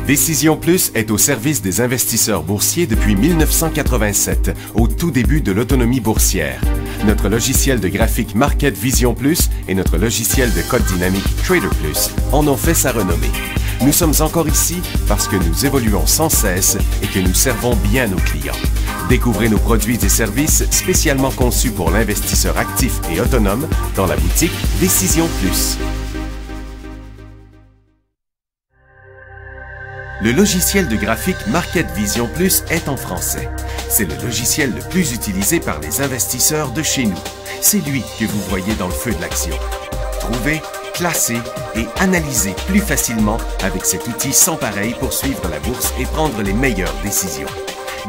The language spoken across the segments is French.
Décision Plus est au service des investisseurs boursiers depuis 1987, au tout début de l'autonomie boursière. Notre logiciel de graphique Market Vision Plus et notre logiciel de code dynamique Trader Plus en ont fait sa renommée. Nous sommes encore ici parce que nous évoluons sans cesse et que nous servons bien nos clients. Découvrez nos produits et services spécialement conçus pour l'investisseur actif et autonome dans la boutique Décision Plus. Le logiciel de graphique Market Vision Plus est en français. C'est le logiciel le plus utilisé par les investisseurs de chez nous. C'est lui que vous voyez dans le feu de l'action. Trouvez, classez et analysez plus facilement avec cet outil sans pareil pour suivre la bourse et prendre les meilleures décisions.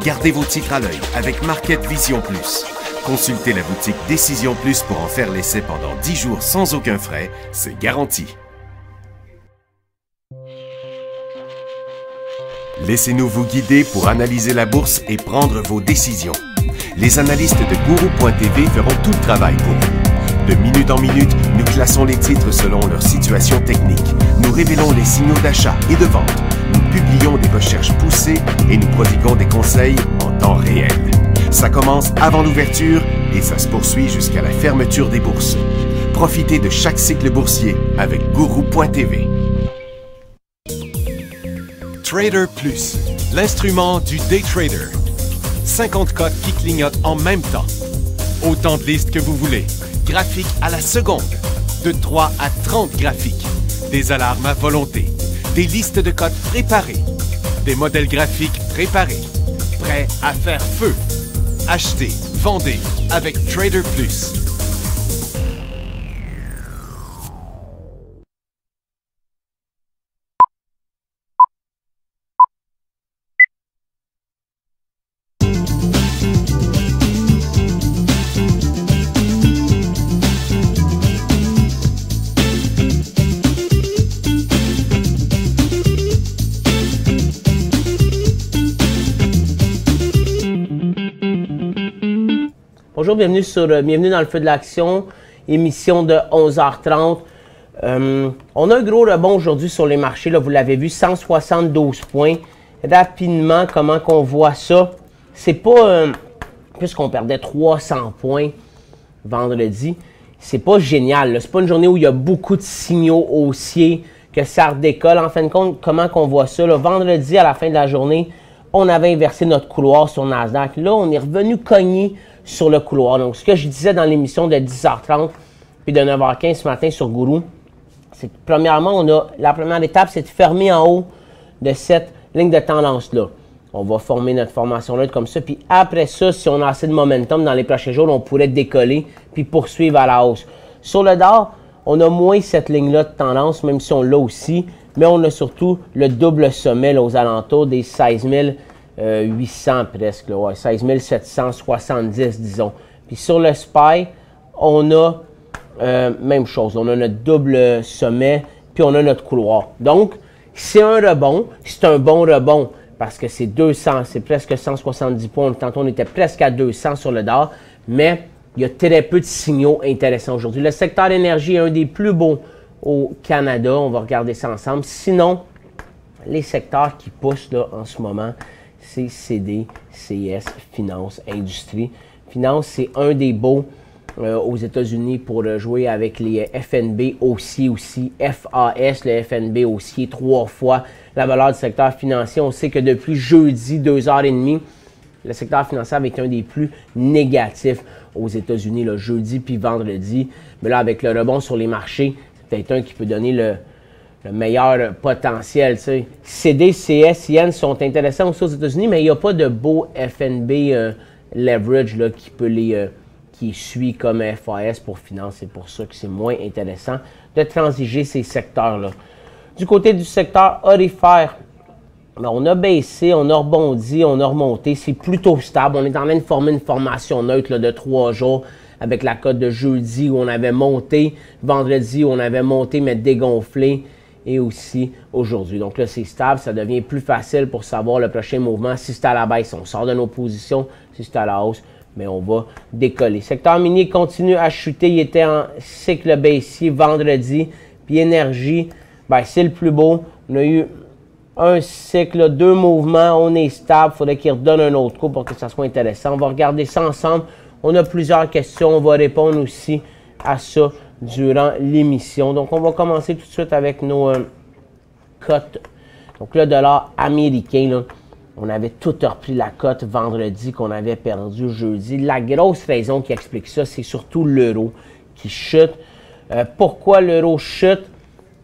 Gardez vos titres à l'œil avec Market Vision Plus. Consultez la boutique Décision Plus pour en faire l'essai pendant 10 jours sans aucun frais, c'est garanti. Laissez-nous vous guider pour analyser la bourse et prendre vos décisions. Les analystes de Guru.tv feront tout le travail pour vous. De minute en minute, nous classons les titres selon leur situation technique. Nous révélons les signaux d'achat et de vente. Nous publions des recherches poussées et nous prodiguons des conseils en temps réel. Ça commence avant l'ouverture et ça se poursuit jusqu'à la fermeture des bourses. Profitez de chaque cycle boursier avec Guru.tv. Trader Plus, l'instrument du day trader. 50 cotes qui clignotent en même temps. Autant de listes que vous voulez. Graphiques à la seconde. De 3 à 30 graphiques. Des alarmes à volonté. Des listes de cotes préparées. Des modèles graphiques préparés. Prêts à faire feu. Achetez, vendez avec Trader Plus. Bonjour, bienvenue dans le feu de l'action, émission de 11h30. On a un gros rebond aujourd'hui sur les marchés, là, vous l'avez vu, 172 points. Rapidement, comment qu'on voit ça? C'est pas, puisqu'on perdait 300 points vendredi, c'est pas génial. C'est pas une journée où il y a beaucoup de signaux haussiers, que ça redécolle. En fin de compte, comment qu'on voit ça? Là, vendredi, à la fin de la journée, on avait inversé notre couloir sur Nasdaq. Là, on est revenu cogner sur le couloir. Donc, ce que je disais dans l'émission de 10h30 puis de 9h15 ce matin sur Guru, c'est que premièrement, la première étape, c'est de fermer en haut de cette ligne de tendance-là. On va former notre formation-là comme ça. Puis après ça, si on a assez de momentum dans les prochains jours, on pourrait décoller puis poursuivre à la hausse. Sur le DAR, on a moins cette ligne-là de tendance, même si on l'a aussi, mais on a surtout le double sommet là, aux alentours des 16 800 presque, là, ouais, 16 770 disons. Puis sur le SPY, on a même chose, on a notre double sommet, puis on a notre couloir. Donc, c'est un rebond, c'est un bon rebond, parce que c'est 200, c'est presque 170 points, tantôt on était presque à 200 sur le DAR, mais il y a très peu de signaux intéressants aujourd'hui. Le secteur énergie est un des plus beaux au Canada, on va regarder ça ensemble. Sinon, les secteurs qui poussent là, en ce moment, c'est CD, CS, Finance, Industrie. Finance, c'est un des beaux aux États-Unis pour jouer avec les FNB aussi. FAS, le FNB aussi, 3 fois la valeur du secteur financier. On sait que depuis jeudi, 2h30, le secteur financier avait été un des plus négatifs aux États-Unis, le jeudi puis vendredi. Mais là, avec le rebond sur les marchés, c'est peut-être un qui peut donner le meilleur potentiel. Tu sais. CD, CS, Yen sont intéressants aussi aux États-Unis, mais il n'y a pas de beau FNB leverage là, qui suit comme FAS pour finance. C'est pour ça que c'est moins intéressant de transiger ces secteurs-là. Du côté du secteur aurifère, ben, on a baissé, on a rebondi, on a remonté. C'est plutôt stable. On est en train de former une formation neutre là, de 3 jours avec la cote de jeudi où on avait monté, vendredi où on avait monté mais dégonflé. Et aussi aujourd'hui. Donc là, c'est stable, ça devient plus facile pour savoir le prochain mouvement. Si c'est à la baisse, on sort de nos positions. Si c'est à la hausse, mais on va décoller. Secteur minier continue à chuter. Il était en cycle baissier vendredi. Puis énergie, ben, c'est le plus beau. On a eu un cycle, 2 mouvements, on est stable, il faudrait qu'il redonne un autre coup pour que ça soit intéressant. On va regarder ça ensemble. On a plusieurs questions, on va répondre aussi à ça durant l'émission. Donc, on va commencer tout de suite avec nos cotes. Donc, le dollar américain, là, on avait tout repris la cote vendredi qu'on avait perdu jeudi. La grosse raison qui explique ça, c'est surtout l'euro qui chute. Pourquoi l'euro chute?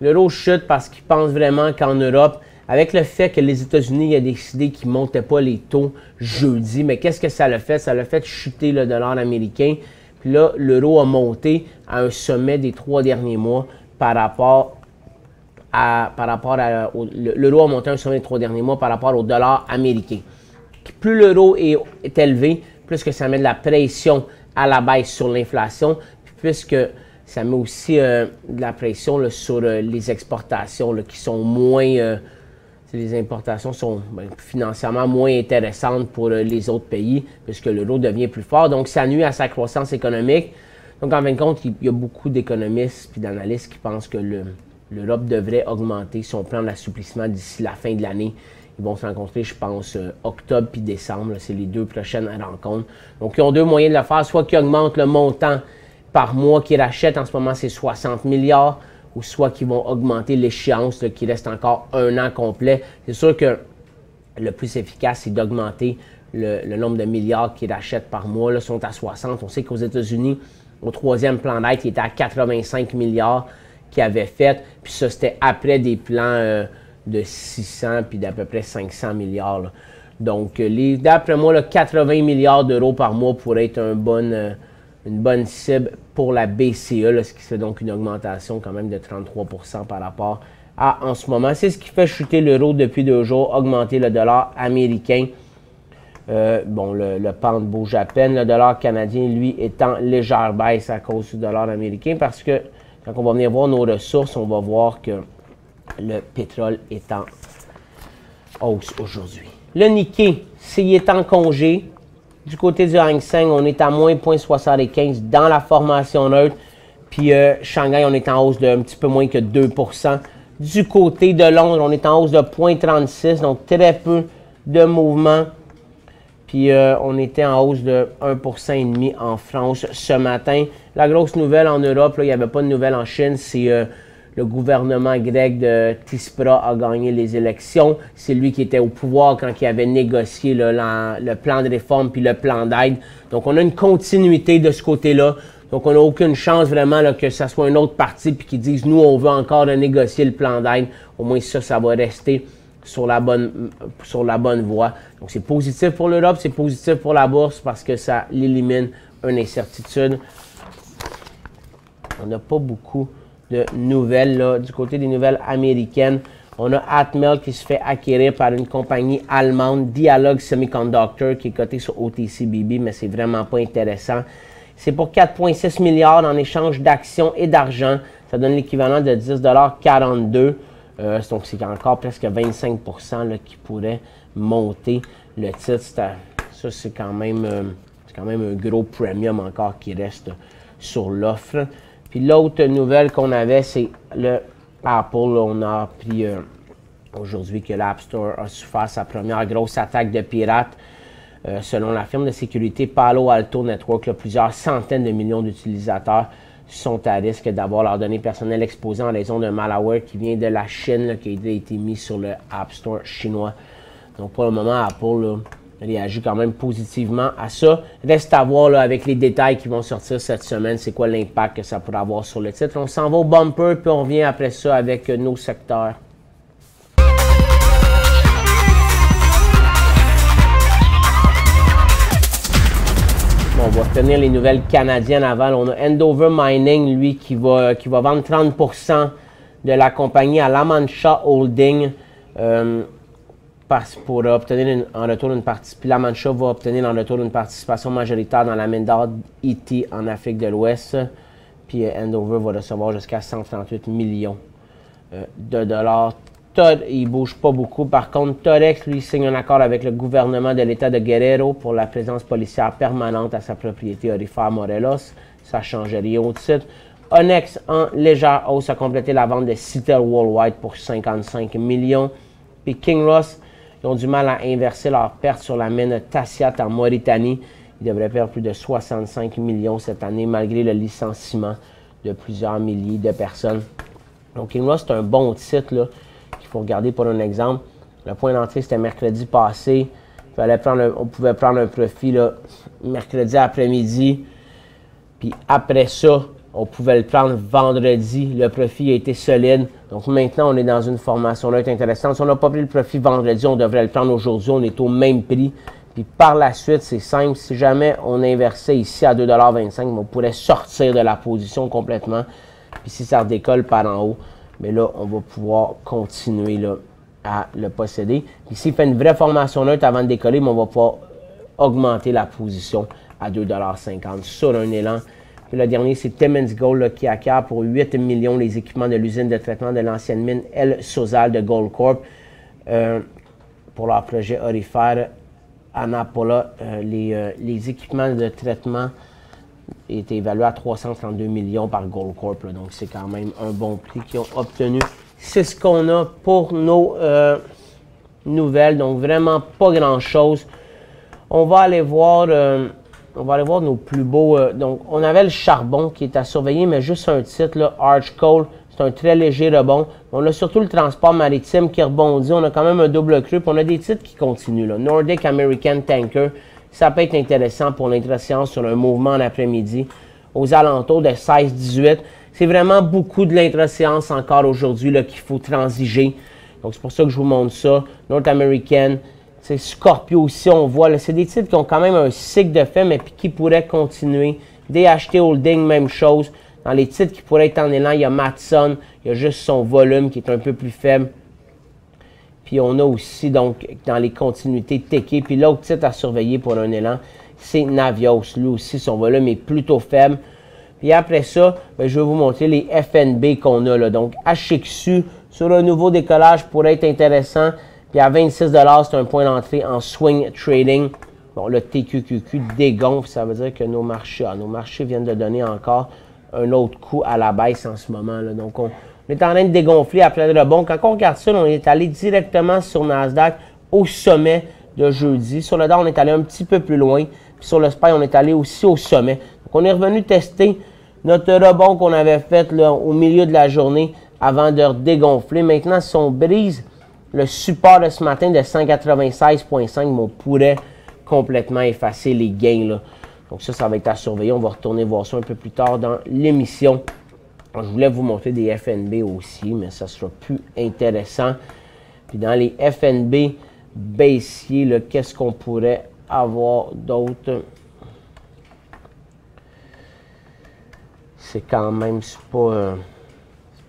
L'euro chute parce qu'ils pensent vraiment qu'en Europe, avec le fait que les États-Unis ont décidé qu'ils ne montaient pas les taux jeudi, mais qu'est-ce que ça l'a fait? Ça l'a fait chuter le dollar américain. Puis là, l'euro a monté à un sommet des 3 derniers mois par rapport à l'euro a monté à un sommet des 3 derniers mois par rapport au dollar américain. Puis plus l'euro est élevé, plus que ça met de la pression à la baisse sur l'inflation, puis puisque ça met aussi de la pression là, sur les exportations là, qui sont moins... les importations sont financièrement moins intéressantes pour les autres pays, puisque l'euro devient plus fort. Donc, ça nuit à sa croissance économique. Donc, en fin de compte, il y a beaucoup d'économistes et d'analystes qui pensent que l'Europe devrait augmenter son plan d'assouplissement d'ici la fin de l'année. Ils vont se rencontrer, je pense, octobre puis décembre. C'est les 2 prochaines rencontres. Donc, ils ont 2 moyens de le faire. Soit qu'ils augmentent le montant par mois qu'ils rachètent. En ce moment, c'est 60 milliards. Ou soit qu'ils vont augmenter l'échéance qui reste encore 1 an complet. C'est sûr que le plus efficace, c'est d'augmenter le nombre de milliards qu'ils rachètent par mois. Là, sont à 60. On sait qu'aux États-Unis, au 3e plan d'aide, il était à 85 milliards qu'ils avaient fait. Puis ça, c'était après des plans de 600 puis d'à peu près 500 milliards. Là. Donc, d'après moi, 80 milliards d'euros par mois pourrait être une bonne cible pour la BCE, là, ce qui fait donc une augmentation quand même de 33% par rapport à en ce moment. C'est ce qui fait chuter l'euro depuis 2 jours, augmenter le dollar américain. Le pound bouge à peine. Le dollar canadien, lui, est en légère baisse à cause du dollar américain parce que quand on va venir voir nos ressources, on va voir que le pétrole est en hausse aujourd'hui. Le Nikkei, il est en congé. Du côté du Hang Seng, on est à moins 0,75 dans la formation neutre. Puis Shanghai, on est en hausse de un petit peu moins que 2%. Du côté de Londres, on est en hausse de 0,36, donc très peu de mouvement. Puis on était en hausse de 1,5% en France ce matin. La grosse nouvelle en Europe, là, il n'y avait pas de nouvelle en Chine, c'est le gouvernement grec de Tsipras a gagné les élections. C'est lui qui était au pouvoir quand il avait négocié le plan de réforme puis le plan d'aide. Donc, on a une continuité de ce côté-là. Donc, on n'a aucune chance vraiment là, que ce soit un autre parti puis qu'ils disent « Nous, on veut encore négocier le plan d'aide. » Au moins, ça va rester sur la bonne voie. Donc, c'est positif pour l'Europe, c'est positif pour la bourse parce que ça élimine une incertitude. On n'a pas beaucoup de nouvelles là. Du côté des nouvelles américaines. On a Atmel qui se fait acquérir par une compagnie allemande, Dialog Semiconductor, qui est cotée sur OTCBB, mais c'est vraiment pas intéressant. C'est pour 4,6 milliards en échange d'actions et d'argent. Ça donne l'équivalent de 10,42 $. Donc c'est encore presque 25% là, qui pourrait monter. Le titre, ça c'est quand même un gros premium encore qui reste sur l'offre. Puis l'autre nouvelle qu'on avait, c'est le Apple. On a appris aujourd'hui que l'App Store a souffert sa première grosse attaque de pirates. Selon la firme de sécurité Palo Alto Network, là, plusieurs centaines de millions d'utilisateurs sont à risque d'avoir leurs données personnelles exposées en raison d'un malware qui vient de la Chine, là, qui a été mis sur le App Store chinois. Donc pour le moment, Apple là, réagit quand même positivement à ça. Reste à voir là, avec les détails qui vont sortir cette semaine, c'est quoi l'impact que ça pourrait avoir sur le titre. On s'en va au bumper, puis on revient après ça avec nos secteurs. Bon, on va retenir les nouvelles canadiennes avant. Là, on a Endover Mining, lui, qui va vendre 30% de la compagnie à La Mancha Holding. Pour obtenir en retour une partie. Puis La Mancha va obtenir en retour une participation majoritaire dans la mine d'or Ity en Afrique de l'Ouest. Puis Endover va recevoir jusqu'à 138 millions de dollars. Il ne bouge pas beaucoup. Par contre, Torex, lui, signe un accord avec le gouvernement de l'État de Guerrero pour la présence policière permanente à sa propriété Orifère Morelos. Ça ne change rien au titre. Onyx, en légère hausse, a complété la vente de Citel Worldwide pour 55 millions. Puis Kinross, ils ont du mal à inverser leur perte sur la mine Tasiast en Mauritanie. Ils devraient perdre plus de 65 millions cette année, malgré le licenciement de plusieurs milliers de personnes. Donc, Kinross, c'est un bon titre qu'il faut regarder pour un exemple. Le point d'entrée, c'était mercredi passé. On pouvait prendre un profit là, mercredi après-midi. Puis après ça, on pouvait le prendre vendredi. Le profit a été solide. Donc maintenant, on est dans une formation neutre intéressante. Si on n'a pas pris le profit vendredi, on devrait le prendre aujourd'hui. On est au même prix. Puis par la suite, c'est simple. Si jamais on inversait ici à 2,25 $, on pourrait sortir de la position complètement. Puis si ça redécolle par en haut, mais là, on va pouvoir continuer là, à le posséder. Puis s'il fait une vraie formation neutre avant de décoller, mais on va pouvoir augmenter la position à 2,50 $ sur un élan. Puis le dernier, c'est Timmins Gold là, qui acquiert pour 8 millions les équipements de l'usine de traitement de l'ancienne mine El Sozal de Goldcorp pour leur projet aurifère à Napola. Les équipements de traitement étaient évalués à 332 millions par Goldcorp. Donc c'est quand même un bon prix qu'ils ont obtenu. C'est ce qu'on a pour nos nouvelles. Donc vraiment pas grand-chose. On va aller voir nos plus beaux. Donc, on avait le charbon qui est à surveiller, mais juste un titre, là, Arch Coal. C'est un très léger rebond. On a surtout le transport maritime qui rebondit. On a quand même un double creux. Puis on a des titres qui continuent. Là. Nordic American Tanker. Ça peut être intéressant pour l'intra-séance sur un mouvement en après-midi aux alentours de 16-18. C'est vraiment beaucoup de l'intra-séance encore aujourd'hui qu'il faut transiger. Donc, c'est pour ça que je vous montre ça. North American. C'est Scorpio aussi, on voit. C'est des titres qui ont quand même un cycle de fait, mais qui pourraient continuer. DHT Holding, même chose. Dans les titres qui pourraient être en élan, il y a Matson. Il y a juste son volume qui est un peu plus faible. Puis on a aussi, donc, dans les continuités Teke. Puis l'autre titre à surveiller pour un élan, c'est Navios. Lui aussi, son volume est plutôt faible. Puis après ça, bien, je vais vous montrer les FNB qu'on a là. Donc, HXU, sur un nouveau décollage, pourrait être intéressant. Puis à 26 $, c'est un point d'entrée en swing trading. Bon, le TQQQ dégonfle, ça veut dire que nos marchés viennent de donner encore un autre coup à la baisse en ce moment. Là. Donc, on est en train de dégonfler après le rebond. Quand on regarde ça, on est allé directement sur Nasdaq au sommet de jeudi. Sur le Dow, on est allé un petit peu plus loin. Puis sur le SPY, on est allé aussi au sommet. Donc, on est revenu tester notre rebond qu'on avait fait là, au milieu de la journée avant de dégonfler. Maintenant, si on brise le support de ce matin de 196,5, on pourrait complètement effacer les gains. Là. Donc ça va être à surveiller. On va retourner voir ça un peu plus tard dans l'émission. Je voulais vous montrer des FNB aussi, mais ça sera plus intéressant. Puis dans les FNB baissiers, qu'est-ce qu'on pourrait avoir d'autre? C'est quand même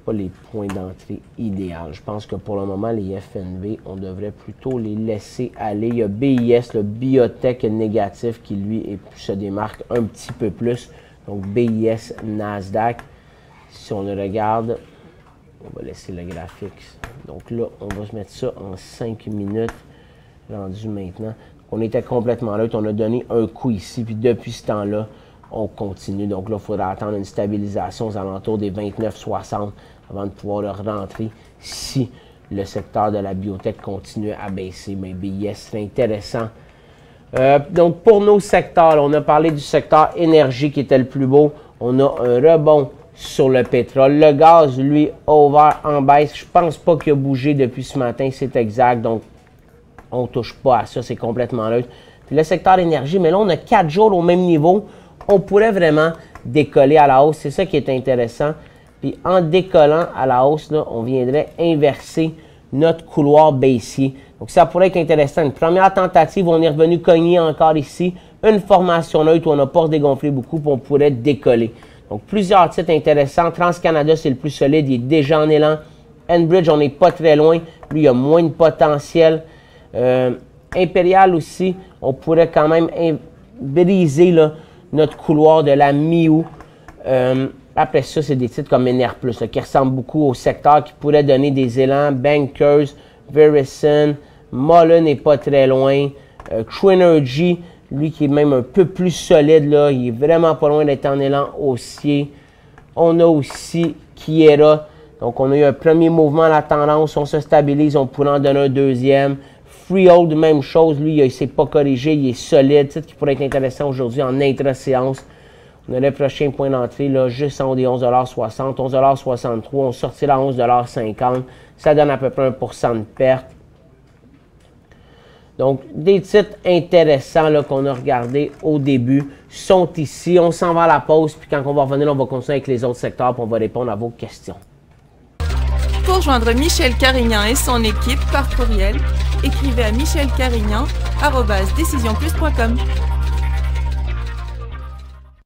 pas les points d'entrée idéaux. Je pense que pour le moment, les FNB, on devrait plutôt les laisser aller. Il y a BIS, le biotech négatif, qui lui se démarque un petit peu plus. Donc BIS, Nasdaq. Si on le regarde, on va laisser le graphique. Donc là, on va se mettre ça en 5 minutes, rendu maintenant. On était complètement là. On a donné un coup ici, puis depuis ce temps-là, on continue. Donc là, il faudra attendre une stabilisation aux alentours des 29,60 avant de pouvoir le rentrer si le secteur de la biotech continue à baisser. Mais BIS, c'est intéressant. Donc, pour nos secteurs, on a parlé du secteur énergie qui était le plus beau. On a un rebond sur le pétrole. Le gaz, lui, a ouvert en baisse. Je ne pense pas qu'il a bougé depuis ce matin, c'est exact. Donc, on ne touche pas à ça, c'est complètement neutre. Puis le secteur énergie, mais là, on a 4 jours au même niveau. On pourrait vraiment décoller à la hausse. C'est ça qui est intéressant. Puis en décollant à la hausse, là, on viendrait inverser notre couloir baissier. Donc ça pourrait être intéressant. Une première tentative, on est revenu cogner encore ici. Une formation neutre où on n'a pas dégonflé beaucoup, puis on pourrait décoller. Donc plusieurs titres intéressants. TransCanada, c'est le plus solide. Il est déjà en élan. Enbridge, on n'est pas très loin. Lui, il a moins de potentiel. Impérial aussi, on pourrait quand même briser là, notre couloir de la mi-août. Après ça, c'est des titres comme NR+, là, qui ressemblent beaucoup au secteur, qui pourraient donner des élans. Bankers, Verison, Mullen n'est pas très loin. Trinergy, lui qui est même un peu plus solide, là, il est vraiment pas loin d'être en élan haussier. On a aussi Kiera. Donc, on a eu un premier mouvement à la tendance, on se stabilise, on pourrait en donner un deuxième. Freehold, même chose, lui, il ne s'est pas corrigé, il est solide. Titre qui pourrait être intéressant aujourd'hui en intra-séance. On a le prochain point d'entrée, là, juste en haut des 11,60 $, 11,63 $. On sortit là à 11,50 $. Ça donne à peu près 1% de perte. Donc, des titres intéressants qu'on a regardés au début sont ici. On s'en va à la pause, puis quand on va revenir, on va continuer avec les autres secteurs, puis on va répondre à vos questions. Pour joindre Michel Carignan et son équipe par courriel, écrivez à michelcarignan@decisionplus.com.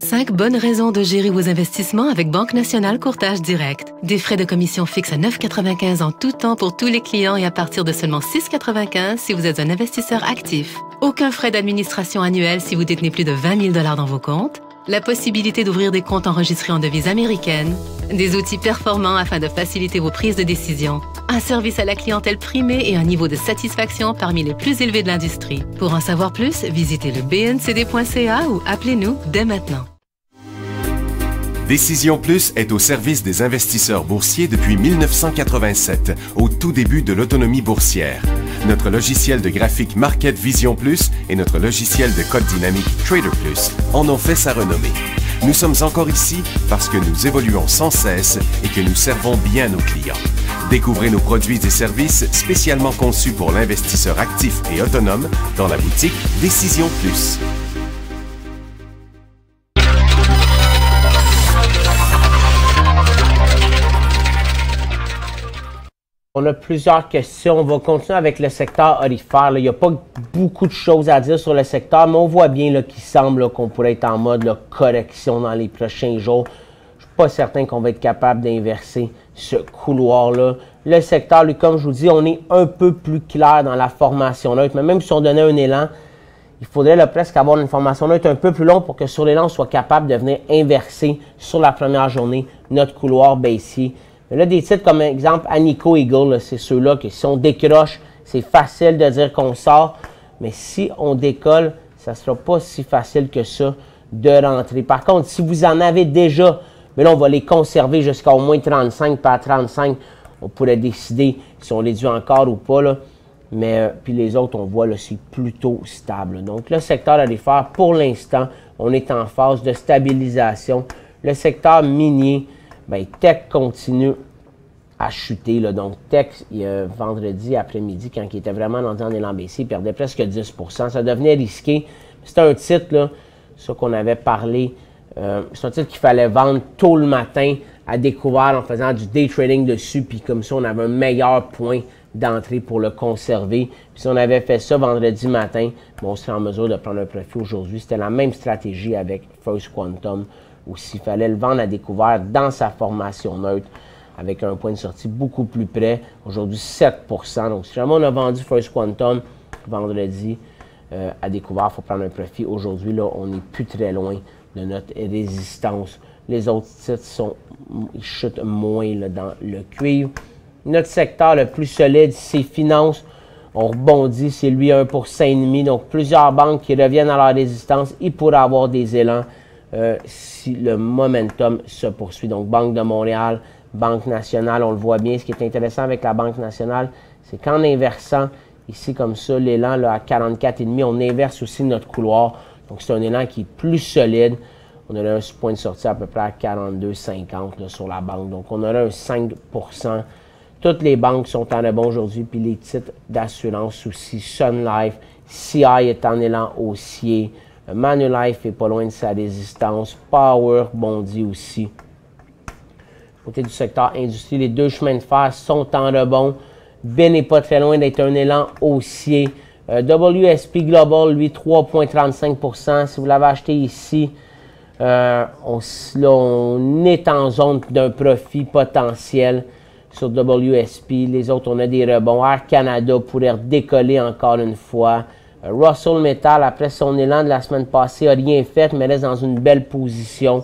5 bonnes raisons de gérer vos investissements avec Banque Nationale Courtage Direct. Des frais de commission fixes à 9,95 $ en tout temps pour tous les clients et à partir de seulement 6,95 $ si vous êtes un investisseur actif. Aucun frais d'administration annuel si vous détenez plus de 20 000 $ dans vos comptes. La possibilité d'ouvrir des comptes enregistrés en devise américaine. Des outils performants afin de faciliter vos prises de décision. Un service à la clientèle primé et un niveau de satisfaction parmi les plus élevés de l'industrie. Pour en savoir plus, visitez le bncd.ca ou appelez-nous dès maintenant. Décision Plus est au service des investisseurs boursiers depuis 1987, au tout début de l'autonomie boursière. Notre logiciel de graphique Market Vision Plus et notre logiciel de code dynamique Trader Plus en ont fait sa renommée. Nous sommes encore ici parce que nous évoluons sans cesse et que nous servons bien nos clients. Découvrez nos produits et services spécialement conçus pour l'investisseur actif et autonome dans la boutique Décision Plus. On a plusieurs questions. On va continuer avec le secteur aurifère. Il n'y a pas beaucoup de choses à dire sur le secteur, mais on voit bien qu'il semble qu'on pourrait être en mode correction dans les prochains jours. Je ne suis pas certain qu'on va être capable d'inverser ce couloir-là. Le secteur, lui, comme je vous dis, on est un peu plus clair dans la formation neutre. Mais même si on donnait un élan, il faudrait presque avoir une formation neutre un peu plus longue pour que sur l'élan, on soit capable de venir inverser sur la première journée notre couloir baissier. Mais là, des titres comme exemple Anico Eagle, c'est ceux-là que si on décroche, c'est facile de dire qu'on sort. Mais si on décolle, ça ne sera pas si facile que ça de rentrer. Par contre, si vous en avez déjà, mais là, on va les conserver jusqu'à au moins 35, pas à 35. On pourrait décider si on les dû encore ou pas. Là. Mais puis les autres, on voit, là, c'est plutôt stable. Donc, le secteur aurifère, pour l'instant, on est en phase de stabilisation. Le secteur minier, bien, Teck continue à chuter. Là. Donc, Teck, vendredi après-midi, quand il était vraiment dans un élan baissier, il perdait presque 10 %. Ça devenait risqué. C'était un titre, là, ça qu'on avait parlé. C'est un titre qu'il fallait vendre tôt le matin à découvert en faisant du day trading dessus. Puis comme ça, on avait un meilleur point d'entrée pour le conserver. Puis si on avait fait ça vendredi matin, bon, on serait en mesure de prendre un profit aujourd'hui. C'était la même stratégie avec First Quantum, ou s'il fallait le vendre à découvert dans sa formation neutre avec un point de sortie beaucoup plus près, aujourd'hui 7 %. Donc si jamais on a vendu First Quantum vendredi à découvert, il faut prendre un profit. Aujourd'hui, là, on n'est plus très loin de notre résistance. Les autres titres ils chutent moins là, dans le cuivre. Notre secteur le plus solide, c'est finances. On rebondit, c'est lui 1,5 %. Donc plusieurs banques qui reviennent à leur résistance, il pourrait avoir des élans. Si le momentum se poursuit. Donc, Banque de Montréal, Banque nationale, on le voit bien. Ce qui est intéressant avec la Banque nationale, c'est qu'en inversant, ici comme ça, l'élan là, à 44,5, on inverse aussi notre couloir. Donc, c'est un élan qui est plus solide. On aurait un point de sortie à peu près à 42,50 sur la banque. Donc, on aurait un 5 %. Toutes les banques sont en rebond aujourd'hui, puis les titres d'assurance aussi. Sun Life, CI est en élan haussier. Manulife est pas loin de sa résistance. Power bondit aussi. Côté du secteur industrie, les deux chemins de fer sont en rebond. Ben n'est pas très loin d'être un élan haussier. WSP Global, lui, 3,35 %. Si vous l'avez acheté ici, on est en zone d'un profit potentiel sur WSP. Les autres, on a des rebonds. Air Canada pourrait décoller encore une fois. Russell Metal, après son élan de la semaine passée, n'a rien fait, mais reste dans une belle position.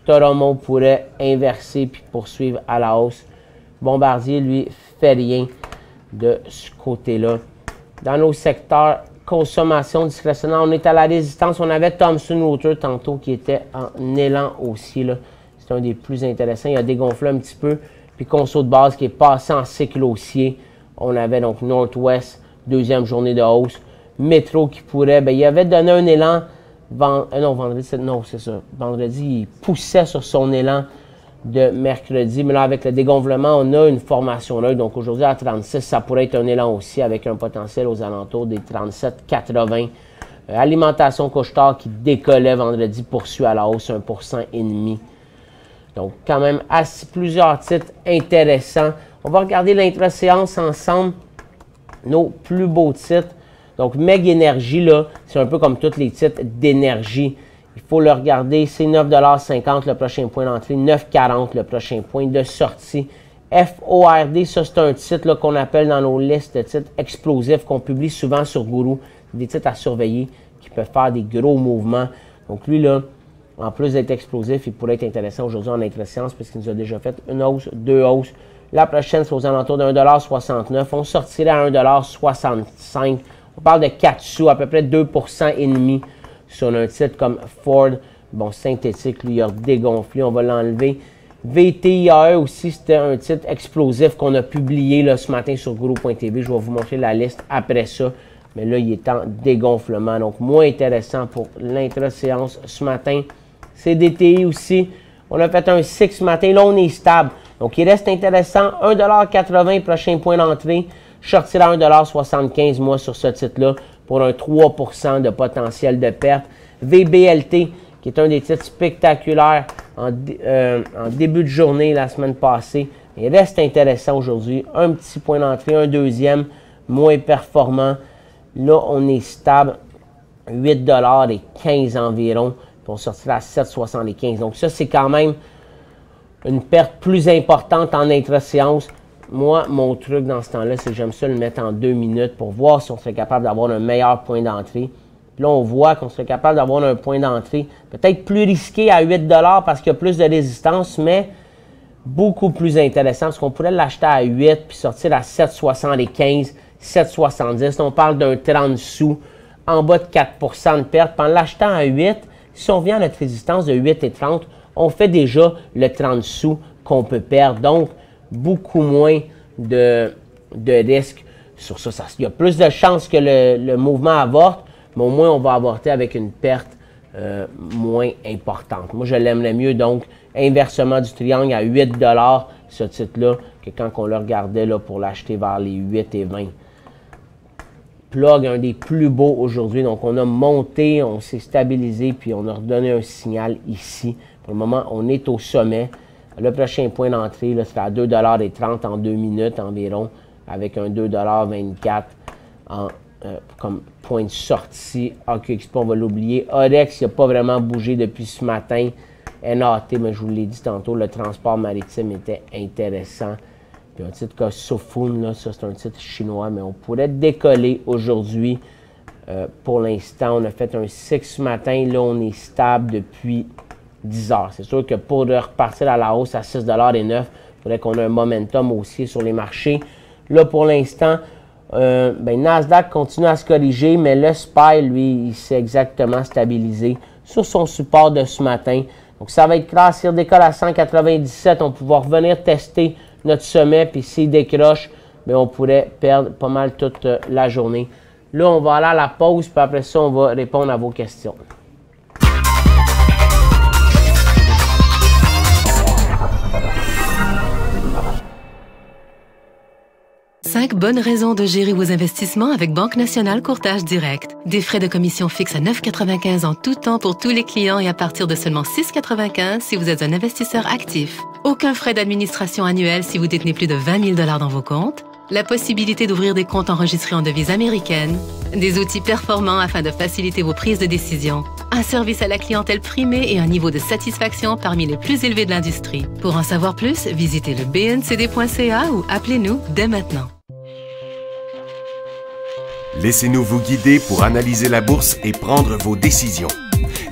Toromont pourrait inverser puis poursuivre à la hausse. Bombardier, lui, fait rien de ce côté-là. Dans nos secteurs, consommation discrétionnaire, on est à la résistance. On avait Thomson Reuters tantôt qui était en élan aussi. C'est un des plus intéressants. Il a dégonflé un petit peu. Puis Conso de base qui est passé en cycle haussier. On avait donc Northwest, deuxième journée de hausse. Métro qui pourrait, il avait donné un élan, vendredi, c'est ça. Vendredi, il poussait sur son élan de mercredi. Mais là, avec le dégonflement, on a une formation là. Donc aujourd'hui, à 36, ça pourrait être un élan aussi avec un potentiel aux alentours des 37,80. Alimentation Couche-Tard qui décollait vendredi, poursuit à la hausse 1,5%. Donc, quand même, plusieurs titres intéressants. On va regarder l'intra-séance ensemble. Nos plus beaux titres. Donc, Meg Énergie, là, c'est un peu comme tous les titres d'énergie. Il faut le regarder. C'est 9,50 le prochain point d'entrée, 9,40 le prochain point de sortie. FORD, ça, c'est un titre qu'on appelle dans nos listes de titres explosifs qu'on publie souvent sur Guru. Des titres à surveiller qui peuvent faire des gros mouvements. Donc, lui, là, en plus d'être explosif, il pourrait être intéressant aujourd'hui en intra-séance puisqu'il nous a déjà fait une hausse, deux hausses. La prochaine, c'est aux alentours de 1,69 $. On sortirait à 1,65 $. On parle de 4 sous, à peu près 2,5% sur un titre comme Ford. Bon, synthétique, lui, il a dégonflé, on va l'enlever. VTIAE aussi, c'était un titre explosif qu'on a publié là, ce matin sur Guru.tv. Je vais vous montrer la liste après ça. Mais là, il est en dégonflement. Donc, moins intéressant pour l'intra-séance ce matin. CDTI aussi. On a fait un 6 ce matin. Là, on est stable. Donc, il reste intéressant. 1,80 $, prochain point d'entrée. Je sortirai à 1,75 $, moi, sur ce titre-là, pour un 3% de potentiel de perte. VBLT, qui est un des titres spectaculaires en début de journée la semaine passée. Il reste intéressant aujourd'hui. Un petit point d'entrée, un deuxième, moins performant. Là, on est stable, 8,15 $ environ. Puis on sortira à 7,75 $. Donc ça, c'est quand même une perte plus importante en intra-séance. Moi, mon truc dans ce temps-là, c'est que j'aime ça le mettre en 2 minutes pour voir si on serait capable d'avoir un meilleur point d'entrée. Puis là, on voit qu'on serait capable d'avoir un point d'entrée peut-être plus risqué à 8 $ parce qu'il y a plus de résistance, mais beaucoup plus intéressant parce qu'on pourrait l'acheter à 8 puis sortir à 7,75 $. 7,70. On parle d'un 30 sous en bas de 4% de perte. Puis en l'achetant à 8, si on vient à notre résistance de 8,30, on fait déjà le 30 sous qu'on peut perdre. Donc, beaucoup moins de risques sur ça. Il y a plus de chances que le mouvement avorte, mais au moins on va avorter avec une perte moins importante. Moi, je l'aimerais mieux, donc, inversement du triangle à 8 $, ce titre-là, que quand on le regardait là, pour l'acheter vers les 8,20 $. Plug, un des plus beaux aujourd'hui. Donc, on a monté, on s'est stabilisé, puis on a redonné un signal ici. Pour le moment, on est au sommet. Le prochain point d'entrée, c'est à 2,30 $ en 2 minutes environ, avec un 2,24 $ comme point de sortie. AQXP, on va l'oublier. Orex, il n'a pas vraiment bougé depuis ce matin. NAT, mais je vous l'ai dit tantôt, le transport maritime était intéressant. Puis un titre comme Sofun, là, ça c'est un titre chinois, mais on pourrait décoller aujourd'hui. Pour l'instant, on a fait un 6 ce matin. Là, on est stable depuis 10 heures. C'est sûr que pour repartir à la hausse à 6,09 $, il faudrait qu'on ait un momentum haussier sur les marchés. Là, pour l'instant, Nasdaq continue à se corriger, mais le SPY, lui, il s'est exactement stabilisé sur son support de ce matin. Donc, ça va être clair. S'il décolle à 197, on pourra revenir tester notre sommet. Puis, s'il décroche, on pourrait perdre pas mal toute la journée. Là, on va aller à la pause. Puis après ça, on va répondre à vos questions. Cinq bonnes raisons de gérer vos investissements avec Banque Nationale Courtage Direct. Des frais de commission fixes à 9,95 en tout temps pour tous les clients et à partir de seulement 6,95 si vous êtes un investisseur actif. Aucun frais d'administration annuel si vous détenez plus de 20 000 $ dans vos comptes. La possibilité d'ouvrir des comptes enregistrés en devise américaine. Des outils performants afin de faciliter vos prises de décision. Un service à la clientèle primé et un niveau de satisfaction parmi les plus élevés de l'industrie. Pour en savoir plus, visitez le bncd.ca ou appelez-nous dès maintenant. Laissez-nous vous guider pour analyser la bourse et prendre vos décisions.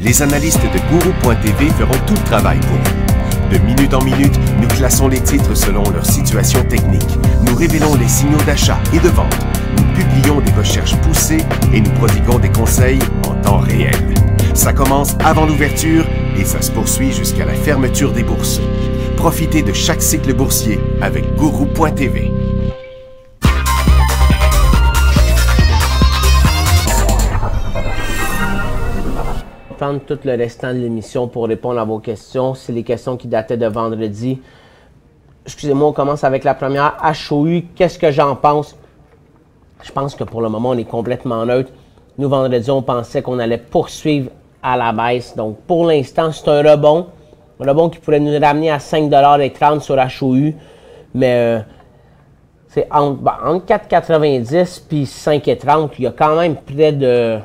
Les analystes de Guru.tv feront tout le travail pour vous. De minute en minute, nous classons les titres selon leur situation technique. Nous révélons les signaux d'achat et de vente. Nous publions des recherches poussées et nous prodiguons des conseils en temps réel. Ça commence avant l'ouverture et ça se poursuit jusqu'à la fermeture des bourses. Profitez de chaque cycle boursier avec Guru.tv. Prendre tout le restant de l'émission pour répondre à vos questions. C'est les questions qui dataient de vendredi. Excusez-moi, on commence avec la première. HOU, qu'est-ce que j'en pense? Je pense que pour le moment, on est complètement neutre. Nous, vendredi, on pensait qu'on allait poursuivre à la baisse. Donc, pour l'instant, c'est un rebond. Un rebond qui pourrait nous ramener à 5,30 $ sur HOU. Mais c'est entre 4,90 puis 5,30. Il y a quand même près de...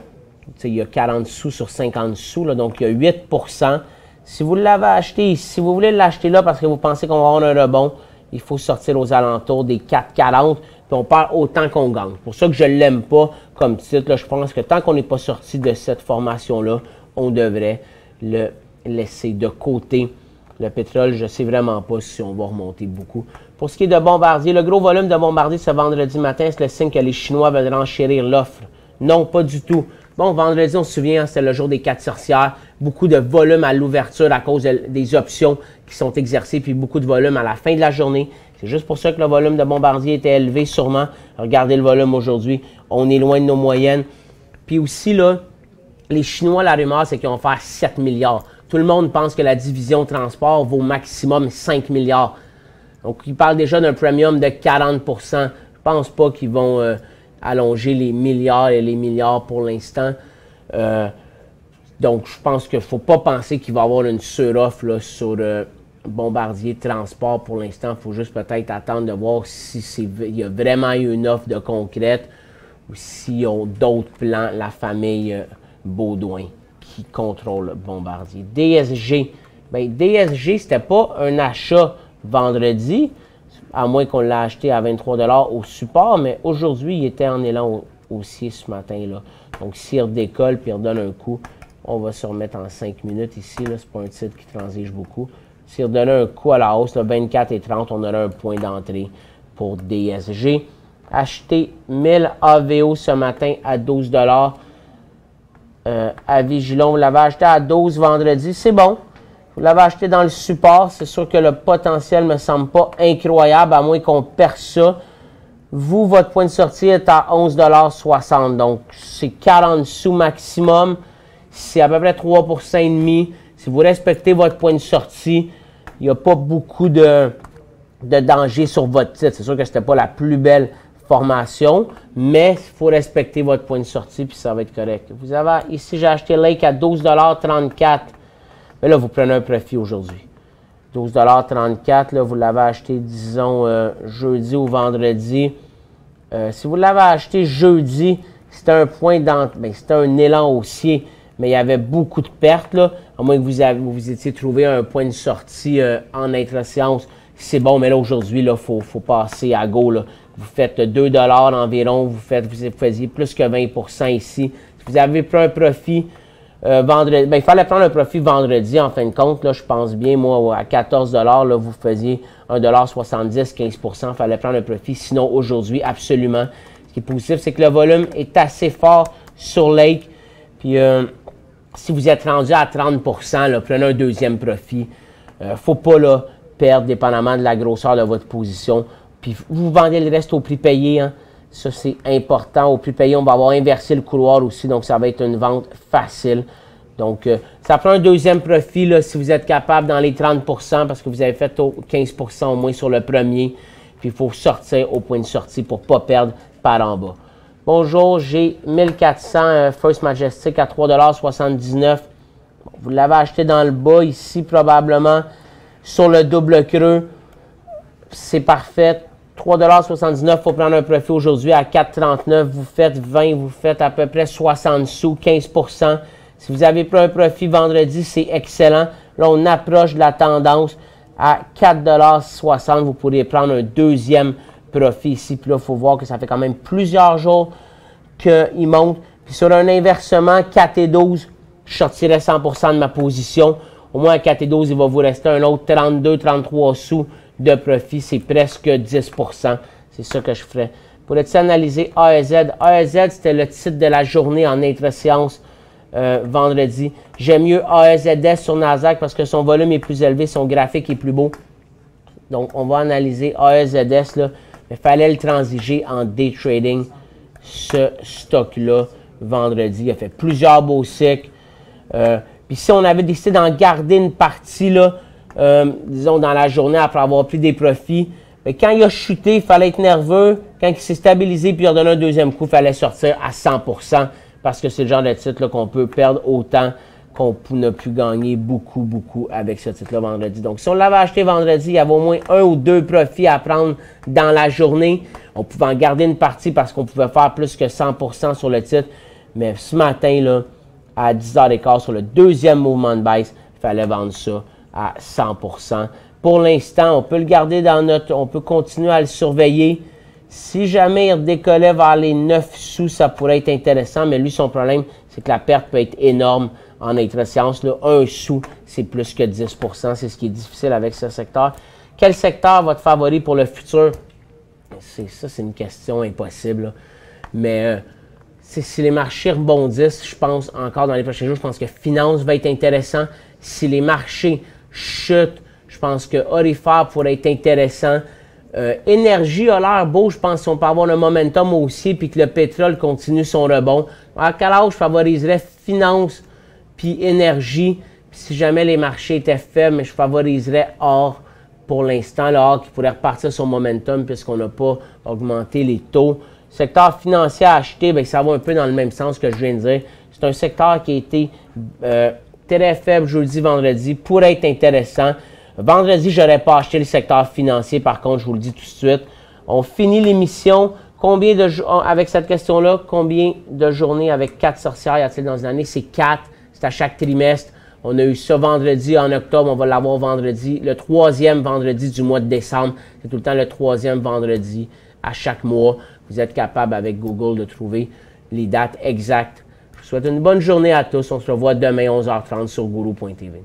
il y a 40 sous sur 50 sous, là, donc il y a 8 %. Si vous l'avez acheté, si vous voulez l'acheter là parce que vous pensez qu'on va avoir un rebond, il faut sortir aux alentours des 4,40, puis on perd autant qu'on gagne. C'est pour ça que je ne l'aime pas comme titre. Là, je pense que tant qu'on n'est pas sorti de cette formation-là, on devrait le laisser de côté. Le pétrole, je ne sais vraiment pas si on va remonter beaucoup. Pour ce qui est de Bombardier, le gros volume de Bombardier ce vendredi matin, c'est le signe que les Chinois veulent renchérir l'offre. Non, pas du tout. Bon, vendredi, on se souvient, c'était le jour des 4 sorcières. Beaucoup de volume à l'ouverture à cause des options qui sont exercées, puis beaucoup de volume à la fin de la journée. C'est juste pour ça que le volume de Bombardier était élevé, sûrement. Regardez le volume aujourd'hui. On est loin de nos moyennes. Puis aussi, là, les Chinois, la rumeur, c'est qu'ils vont faire 7 milliards. Tout le monde pense que la division transport vaut maximum 5 milliards. Donc, ils parlent déjà d'un premium de 40 %. Je ne pense pas qu'ils vont... allonger les milliards et les milliards pour l'instant. Donc, je pense qu'il ne faut pas penser qu'il va y avoir une suroffre là, sur Bombardier Transport pour l'instant. Il faut juste peut-être attendre de voir si il y a vraiment eu une offre de concrète ou s'ils ont d'autres plans, la famille Baudouin qui contrôle Bombardier. DSG. Bien, DSG, ce n'était pas un achat vendredi, à moins qu'on l'a acheté à 23 $ au support, mais aujourd'hui, il était en élan haussier ce matin-là. Donc, s'il redécolle puis il redonne un coup, on va se remettre en 5 minutes ici. Ce n'est pas un titre qui transige beaucoup. S'il redonnait un coup à la hausse, 24,30 $, on aurait un point d'entrée pour DSG. Acheté 1000 AVO ce matin à 12 $. À Vigilon, vous l'avez acheté à 12 vendredi, c'est bon. Vous l'avez acheté dans le support, c'est sûr que le potentiel ne me semble pas incroyable, à moins qu'on perce ça. Vous, votre point de sortie est à 11,60 $, donc c'est 40 sous maximum. C'est à peu près 3,5 %. Si vous respectez votre point de sortie, il n'y a pas beaucoup de danger sur votre titre. C'est sûr que ce n'était pas la plus belle formation, mais il faut respecter votre point de sortie, puis ça va être correct. Vous avez, ici, j'ai acheté Lake à 12,34 $. Mais là, vous prenez un profit aujourd'hui. 12,34 $, là, vous l'avez acheté, disons, jeudi ou vendredi. Si vous l'avez acheté jeudi, c'était un point d'entrée, ben, c'était un élan haussier, mais il y avait beaucoup de pertes, là, à moins que vous étiez trouvé un point de sortie en intra-séance. C'est bon, mais là, aujourd'hui, il faut passer à go, là. Vous faites 2 $ environ, vous faisiez plus que 20 % ici. Si vous avez pris un profit... vendredi, ben, il fallait prendre un profit vendredi, en fin de compte. Là, je pense bien, moi, à 14 $, là, vous faisiez 1,70 $, 15 %. Il fallait prendre un profit. Sinon, aujourd'hui, absolument. Ce qui est positif, c'est que le volume est assez fort sur Lake. Puis, si vous êtes rendu à 30 %, là, prenez un deuxième profit. Il ne faut pas là, perdre, dépendamment de la grosseur de votre position. Puis, vous vendez le reste au prix payé, hein. Ça, c'est important. Au prix payé, on va avoir inversé le couloir aussi. Donc, ça va être une vente facile. Donc, ça prend un deuxième profit là, si vous êtes capable dans les 30 % parce que vous avez fait 15 % au moins sur le premier. Puis, il faut sortir au point de sortie pour ne pas perdre par en bas. Bonjour, j'ai 1400 First Majestic à 3,79 $. Bon, vous l'avez acheté dans le bas ici, probablement, sur le double creux. C'est parfait. 3,79 $, il faut prendre un profit aujourd'hui à 4,39 $. Vous faites 20, vous faites à peu près 60 sous, 15 %. Si vous avez pris un profit vendredi, c'est excellent. Là, on approche de la tendance à 4,60 $. Vous pourriez prendre un deuxième profit ici. Puis là, il faut voir que ça fait quand même plusieurs jours qu'il monte. Puis sur un inversement 4,12 $, je sortirais 100 % de ma position. Au moins à 4,12 $, il va vous rester un autre 32, 33 sous de profit. C'est presque 10 %. C'est ça que je ferais. Pourrais-tu analyser AEZ? AEZ, c'était le titre de la journée en intra-séance vendredi. J'aime mieux AEZS sur Nasdaq parce que son volume est plus élevé, son graphique est plus beau. Donc, on va analyser AEZS, là. Il fallait le transiger en day trading, ce stock-là, vendredi. Il a fait plusieurs beaux cycles. Puis si on avait décidé d'en garder une partie, là, disons, dans la journée, après avoir pris des profits, mais quand il a chuté, il fallait être nerveux. Quand il s'est stabilisé puis il a donné un deuxième coup, il fallait sortir à 100%, parce que c'est le genre de titre qu'on peut perdre autant qu'on n'a pu gagner beaucoup avec ce titre-là vendredi. Donc, si on l'avait acheté vendredi, il y avait au moins 1 ou 2 profits à prendre dans la journée. On pouvait en garder une partie parce qu'on pouvait faire plus que 100% sur le titre. Mais ce matin, là, à 10h15, sur le deuxième mouvement de baisse, il fallait vendre ça à 100%. Pour l'instant, on peut le garder dans on peut continuer à le surveiller. Si jamais il redécollait vers les 9 sous, ça pourrait être intéressant. Mais lui, son problème, c'est que la perte peut être énorme en intra-séance. 1 sou, c'est plus que 10%. C'est ce qui est difficile avec ce secteur. Quel secteur votre favori pour le futur? Ça, c'est une question impossible, là. Mais si les marchés rebondissent, je pense encore dans les prochains jours, je pense que finance va être intéressant. Si les marchés chutent, je pense que Orifar pourrait être intéressant. Énergie a l'air beau, je pense qu'on peut avoir le momentum aussi, puis que le pétrole continue son rebond. À quel âge je favoriserais finance puis énergie? Puis si jamais les marchés étaient faibles, mais je favoriserais or pour l'instant, l'or qui pourrait repartir son momentum puisqu'on n'a pas augmenté les taux. Secteur financier à acheter, bien, ça va un peu dans le même sens que je viens de dire. C'est un secteur qui a été très faible jeudi, vendredi, pourrait être intéressant. Vendredi, je n'aurais pas acheté le secteur financier, par contre, je vous le dis tout de suite. On finit l'émission. Avec cette question-là, combien de journées avec 4 sorcières y a-t-il dans une année? C'est 4, c'est à chaque trimestre. On a eu ça vendredi en octobre, on va l'avoir vendredi, le 3e vendredi du mois de décembre. C'est tout le temps le 3e vendredi à chaque mois. Vous êtes capable avec Google de trouver les dates exactes. Je vous souhaite une bonne journée à tous. On se revoit demain 11h30 sur Guru.tv.